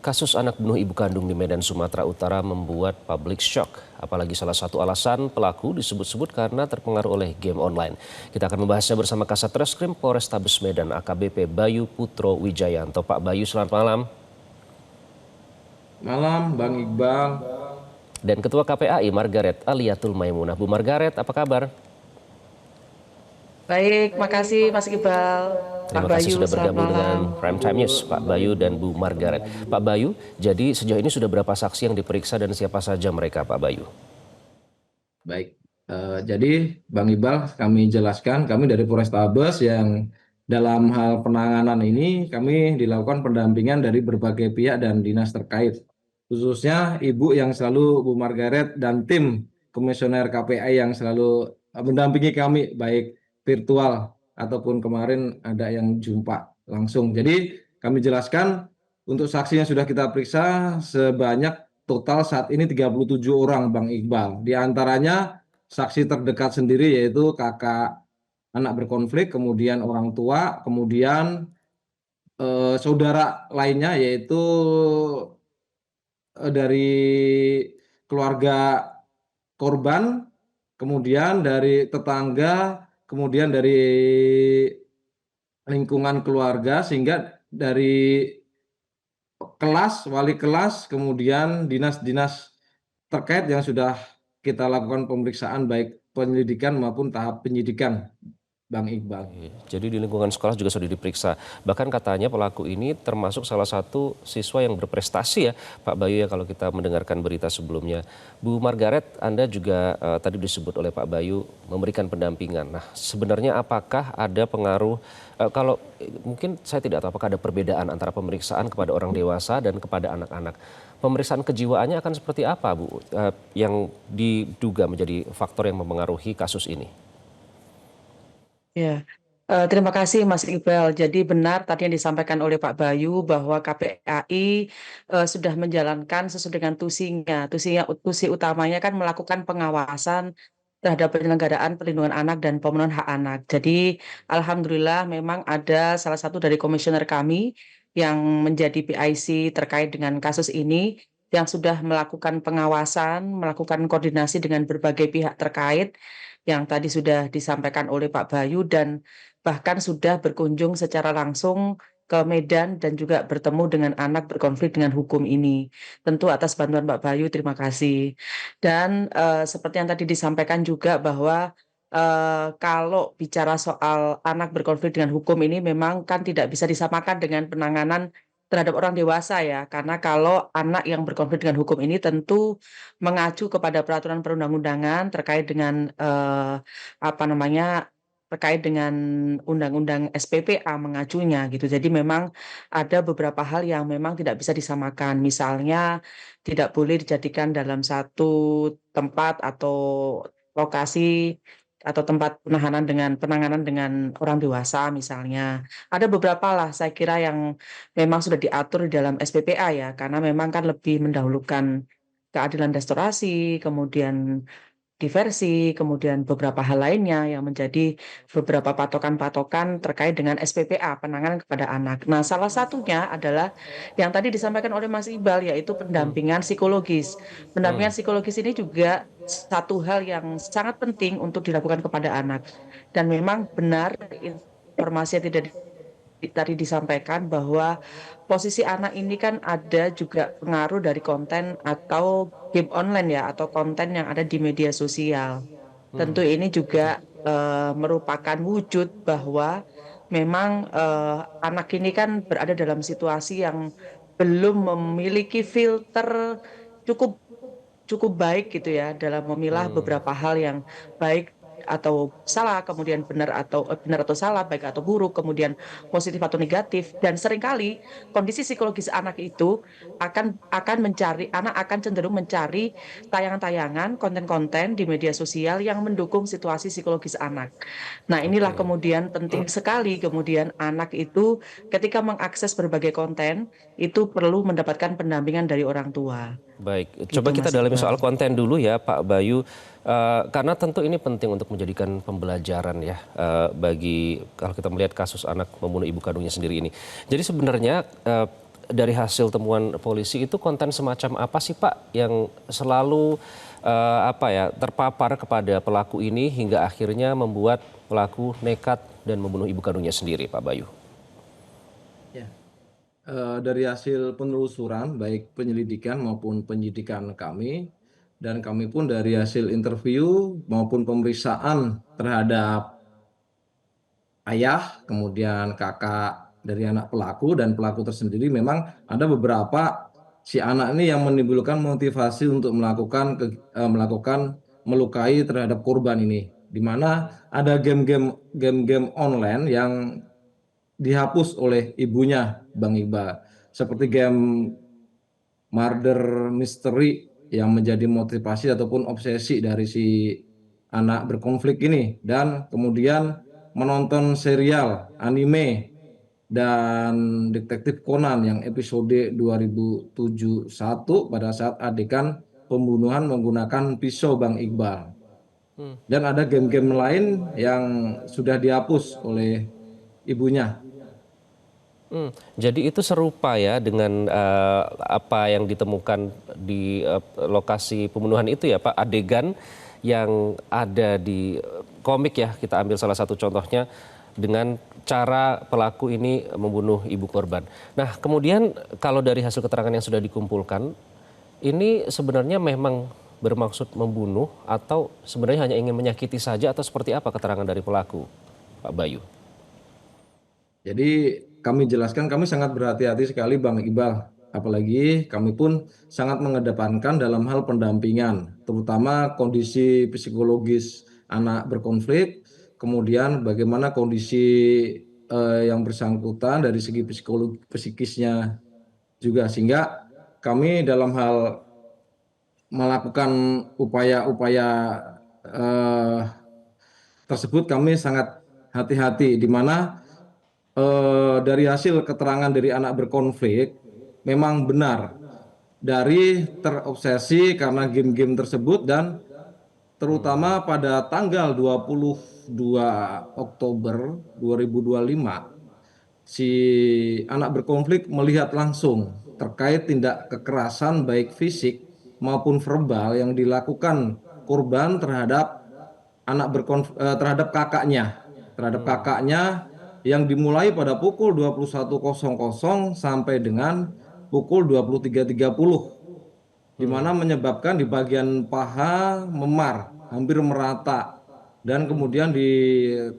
Kasus anak bunuh ibu kandung di Medan, Sumatera Utara membuat public shock. Apalagi salah satu alasan pelaku disebut-sebut karena terpengaruh oleh game online. Kita akan membahasnya bersama Kasat Reskrim Polrestabes Medan AKBP Bayu Putro Wijayanto. Pak Bayu, selamat malam. Malam, Bang Iqbal. Dan Ketua KPAI Margaret Aliatul Maimunah. Bu Margaret, apa kabar? Baik, makasih Mas Iqbal. Pak Terima kasih Bayu, sudah selamat bergabung dengan malam. Prime Time News, Pak Bayu dan Bu Margaret. Pak Bayu, jadi sejauh ini sudah berapa saksi yang diperiksa dan siapa saja mereka, Pak Bayu? Baik, jadi Bang Iqbal, kami jelaskan, kami dari Polrestabes yang dalam hal penanganan ini kami dilakukan pendampingan dari berbagai pihak dan dinas terkait. Khususnya Ibu yang selalu Bu Margaret dan tim komisioner KPI yang selalu mendampingi kami baik virtual ataupun kemarin ada yang jumpa langsung. Jadi kami jelaskan untuk saksi yang sudah kita periksa sebanyak total saat ini 37 orang, Bang Iqbal. Di antaranya saksi terdekat sendiri yaitu kakak anak berkonflik, kemudian orang tua, kemudian saudara lainnya yaitu dari keluarga korban, kemudian dari tetangga, kemudian dari lingkungan keluarga, sehingga dari kelas, wali kelas, kemudian dinas-dinas terkait yang sudah kita lakukan pemeriksaan baik penyelidikan maupun tahap penyidikan, Bang Iqbal. Jadi di lingkungan sekolah juga sudah diperiksa. Bahkan katanya pelaku ini termasuk salah satu siswa yang berprestasi ya, Pak Bayu ya, kalau kita mendengarkan berita sebelumnya. Bu Margaret, Anda juga tadi disebut oleh Pak Bayu memberikan pendampingan. Nah, sebenarnya apakah ada pengaruh, kalau mungkin saya tidak tahu apakah ada perbedaan antara pemeriksaan kepada orang dewasa dan kepada anak-anak. Pemeriksaan kejiwaannya akan seperti apa, Bu, yang diduga menjadi faktor yang mempengaruhi kasus ini? Ya, terima kasih Mas Iqbal. Jadi benar tadi yang disampaikan oleh Pak Bayu bahwa KPAI sudah menjalankan sesuai dengan tusinya. Tusi utamanya kan melakukan pengawasan terhadap penyelenggaraan perlindungan anak dan pemenuhan hak anak. Jadi alhamdulillah memang ada salah satu dari komisioner kami yang menjadi PIC terkait dengan kasus ini yang sudah melakukan pengawasan, melakukan koordinasi dengan berbagai pihak terkait yang tadi sudah disampaikan oleh Pak Bayu dan bahkan sudah berkunjung secara langsung ke Medan dan juga bertemu dengan anak berkonflik dengan hukum ini. Tentu atas bantuan Pak Bayu, terima kasih. Dan seperti yang tadi disampaikan juga bahwa kalau bicara soal anak berkonflik dengan hukum ini memang kan tidak bisa disamakan dengan penanganan terhadap orang dewasa ya, karena kalau anak yang berkonflik dengan hukum ini tentu mengacu kepada peraturan perundang-undangan terkait dengan terkait dengan undang-undang SPPA mengacunya gitu. Jadi memang ada beberapa hal yang memang tidak bisa disamakan. Misalnya tidak boleh dijadikan dalam satu tempat atau lokasi atau tempat penanganan dengan orang dewasa misalnya. Ada beberapa lah saya kira yang memang sudah diatur di dalam SPPA ya, karena memang kan lebih mendahulukan keadilan restorasi, kemudian diversi, kemudian beberapa hal lainnya yang menjadi beberapa patokan-patokan terkait dengan SPPA, penanganan kepada anak. Nah, salah satunya adalah yang tadi disampaikan oleh Mas Iqbal, yaitu pendampingan psikologis. Pendampingan psikologis ini juga satu hal yang sangat penting untuk dilakukan kepada anak. Dan memang benar informasi yang tidak tadi disampaikan bahwa posisi anak ini kan ada juga pengaruh dari konten atau game online ya, atau konten yang ada di media sosial. Tentu ini juga merupakan wujud bahwa memang anak ini kan berada dalam situasi yang belum memiliki filter cukup cukup baik gitu ya dalam memilah beberapa hal yang baik atau salah, kemudian benar atau salah, baik atau buruk, kemudian positif atau negatif. Dan seringkali kondisi psikologis anak itu akan mencari, anak akan cenderung mencari tayangan-tayangan, konten-konten di media sosial yang mendukung situasi psikologis anak. Nah, inilah Oke. kemudian penting sekali kemudian anak itu ketika mengakses berbagai konten itu perlu mendapatkan pendampingan dari orang tua. Baik, Gitu coba kita Mas dalami soal Iqbal. konten dulu ya Pak Bayu. Karena tentu ini penting untuk menjadikan pembelajaran ya bagi kalau kita melihat kasus anak membunuh ibu kandungnya sendiri ini. Jadi sebenarnya dari hasil temuan polisi itu konten semacam apa sih Pak yang selalu terpapar kepada pelaku ini hingga akhirnya membuat pelaku nekat dan membunuh ibu kandungnya sendiri, Pak Bayu? Ya. Dari hasil penelusuran baik penyelidikan maupun penyidikan kami dan kami pun dari hasil interview maupun pemeriksaan terhadap ayah, kemudian kakak dari anak pelaku dan pelaku tersendiri memang ada beberapa si anak ini yang menimbulkan motivasi untuk melakukan melukai terhadap korban ini, di mana ada game-game online yang dihapus oleh ibunya, Bang Iqbal, seperti game murder mystery yang menjadi motivasi ataupun obsesi dari si anak berkonflik ini, dan kemudian menonton serial anime dan Detektif Conan yang episode 2071 pada saat adegan pembunuhan menggunakan pisau, Bang Iqbal. Dan ada game-game lain yang sudah dihapus oleh ibunya. Jadi itu serupa ya dengan apa yang ditemukan di lokasi pembunuhan itu ya Pak, adegan yang ada di komik ya, kita ambil salah satu contohnya dengan cara pelaku ini membunuh ibu korban. Nah kemudian kalau dari hasil keterangan yang sudah dikumpulkan, ini sebenarnya memang bermaksud membunuh atau sebenarnya hanya ingin menyakiti saja atau seperti apa keterangan dari pelaku, Pak Bayu? Jadi kami jelaskan, kami sangat berhati-hati sekali Bang Iqbal. Apalagi kami pun sangat mengedepankan dalam hal pendampingan, terutama kondisi psikologis anak berkonflik, kemudian bagaimana kondisi yang bersangkutan dari segi psikisnya juga, sehingga kami dalam hal melakukan upaya-upaya eh, tersebut kami sangat hati-hati, di mana dari hasil keterangan dari anak berkonflik memang benar dari terobsesi karena game-game tersebut, dan terutama pada tanggal 22 Oktober 2025 si anak berkonflik melihat langsung terkait tindak kekerasan baik fisik maupun verbal yang dilakukan korban terhadap terhadap kakaknya yang dimulai pada pukul 21.00 sampai dengan pukul 23.30, di mana menyebabkan di bagian paha memar hampir merata dan kemudian di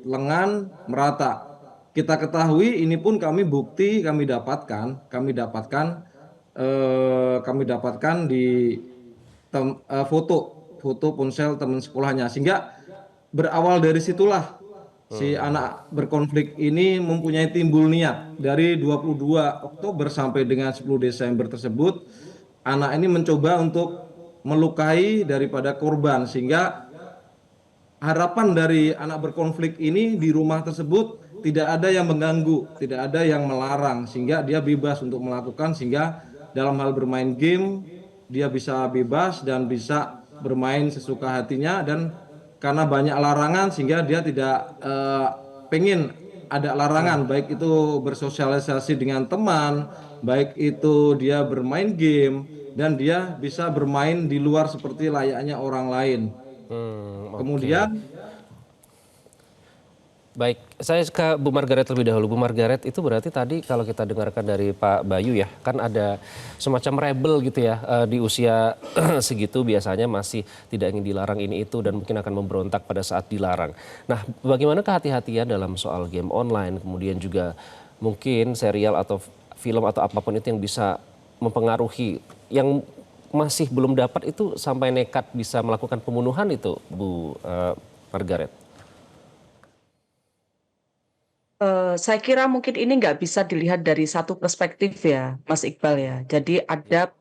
lengan merata. Kita ketahui ini pun kami dapatkan di foto ponsel teman sekolahnya, sehingga berawal dari situlah si anak berkonflik ini mempunyai timbul niat dari 22 Oktober sampai dengan 10 Desember tersebut. Anak ini mencoba untuk melukai daripada korban, sehingga harapan dari anak berkonflik ini di rumah tersebut tidak ada yang mengganggu, tidak ada yang melarang, sehingga dia bebas untuk melakukan, sehingga dalam hal bermain game dia bisa bebas dan bisa bermain sesuka hatinya, dan karena banyak larangan sehingga dia tidak pengen ada larangan, baik itu bersosialisasi dengan teman, baik itu dia bermain game, dan dia bisa bermain di luar seperti layaknya orang lain. Oke. Kemudian Baik, saya ke Bu Margaret terlebih dahulu. Bu Margaret, itu berarti tadi kalau kita dengarkan dari Pak Bayu ya, kan ada semacam rebel gitu ya, di usia segitu biasanya masih tidak ingin dilarang ini itu dan mungkin akan memberontak pada saat dilarang. Nah, bagaimana kehati-hatian dalam soal game online, kemudian juga mungkin serial atau film atau apapun itu yang bisa mempengaruhi, yang masih belum dapat itu sampai nekat bisa melakukan pembunuhan itu, Bu Margaret? Saya kira mungkin ini nggak bisa dilihat dari satu perspektif ya, Mas Iqbal ya. Jadi ada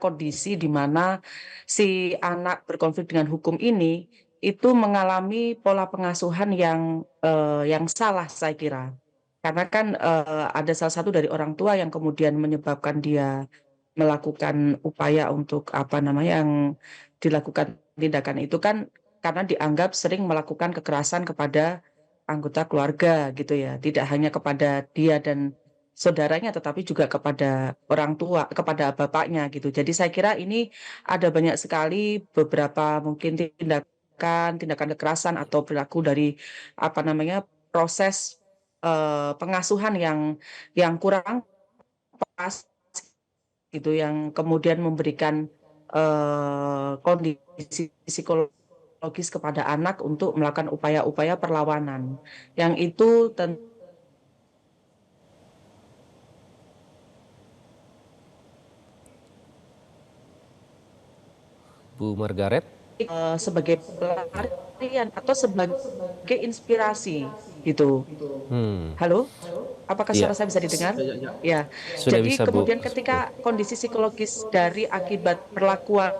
kondisi di mana si anak berkonflik dengan hukum ini itu mengalami pola pengasuhan yang salah saya kira. Karena kan ada salah satu dari orang tua yang kemudian menyebabkan dia melakukan upaya untuk apa namanya yang dilakukan tindakan itu kan karena dianggap sering melakukan kekerasan kepada anggota keluarga gitu ya, tidak hanya kepada dia dan saudaranya, tetapi juga kepada orang tua, kepada bapaknya gitu. Jadi saya kira ini ada banyak sekali beberapa mungkin tindakan kekerasan atau perilaku dari apa namanya proses pengasuhan yang kurang pas gitu, yang kemudian memberikan kondisi psikologis kepada anak untuk melakukan upaya-upaya perlawanan. Yang itu tentu Bu Margaret. sebagai pelarian atau sebagai inspirasi gitu. Hmm, Halo, apakah iya, suara saya bisa didengar? Ya, sudah jadi bisa Bu. kemudian ketika kondisi psikologis dari akibat perlakuan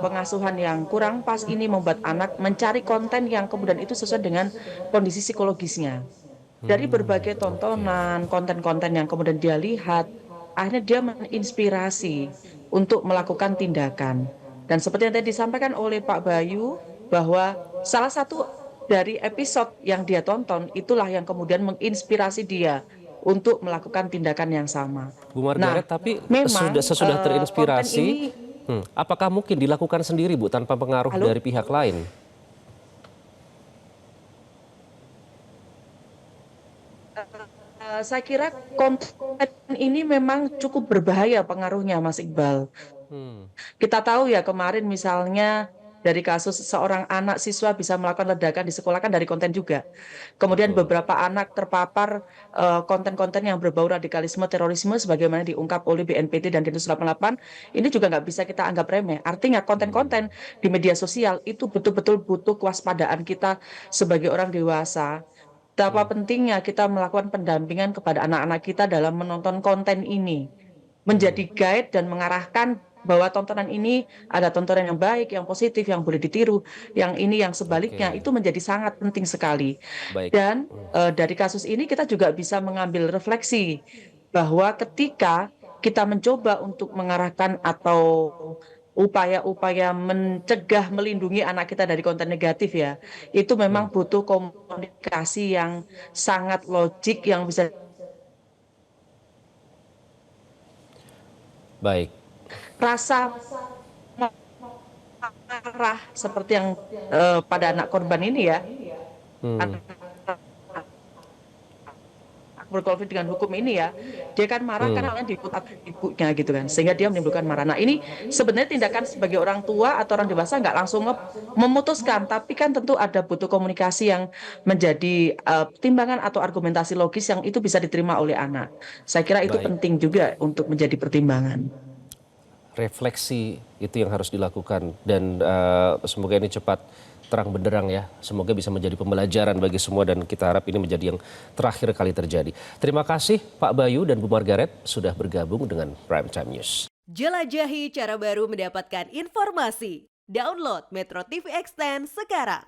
pengasuhan yang kurang pas ini membuat anak mencari konten yang kemudian itu sesuai dengan kondisi psikologisnya. Dari berbagai Oke. tontonan, konten-konten yang kemudian dia lihat, akhirnya dia menginspirasi untuk melakukan tindakan. Dan seperti yang tadi disampaikan oleh Pak Bayu, bahwa salah satu dari episode yang dia tonton, itulah yang kemudian menginspirasi dia untuk melakukan tindakan yang sama. Bu Margaret, Nah, tapi memang sesudah konten terinspirasi, ini, apakah mungkin dilakukan sendiri Bu tanpa pengaruh halo? dari pihak lain? Saya kira konten ini memang cukup berbahaya pengaruhnya, Mas Iqbal. Hmm, Kita tahu ya kemarin misalnya dari kasus seorang anak siswa bisa melakukan ledakan di sekolah kan dari konten juga. Kemudian betul. beberapa anak terpapar konten-konten yang berbau radikalisme, terorisme sebagaimana diungkap oleh BNPT dan Densus 88, ini juga nggak bisa kita anggap remeh. Artinya konten-konten di media sosial itu betul-betul butuh kewaspadaan kita sebagai orang dewasa. Betapa pentingnya kita melakukan pendampingan kepada anak-anak kita dalam menonton konten ini, menjadi guide dan mengarahkan bahwa tontonan ini ada tontonan yang baik, yang positif, yang boleh ditiru, yang ini yang sebaliknya Oke, itu menjadi sangat penting sekali. baik. Dan dari kasus ini kita juga bisa mengambil refleksi bahwa ketika kita mencoba untuk mengarahkan atau upaya-upaya mencegah, melindungi anak kita dari konten negatif ya, itu memang butuh komunikasi yang sangat logik yang bisa Baik. rasa marah seperti yang pada anak korban ini ya, Hmm, berkonflik dengan hukum ini ya, dia kan marah karena diikut ibunya gitu kan, sehingga dia menimbulkan marah. Nah ini sebenarnya tindakan sebagai orang tua atau orang dewasa nggak langsung memutuskan, tapi kan tentu ada butuh komunikasi yang menjadi pertimbangan atau argumentasi logis yang itu bisa diterima oleh anak. Saya kira itu baik. penting juga untuk menjadi pertimbangan. Refleksi itu yang harus dilakukan dan semoga ini cepat terang benderang ya. Semoga bisa menjadi pembelajaran bagi semua dan kita harap ini menjadi yang terakhir kali terjadi. Terima kasih Pak Bayu dan Bu Margaret sudah bergabung dengan Prime Time News. Jelajahi cara baru mendapatkan informasi. Download Metro TV Extend sekarang.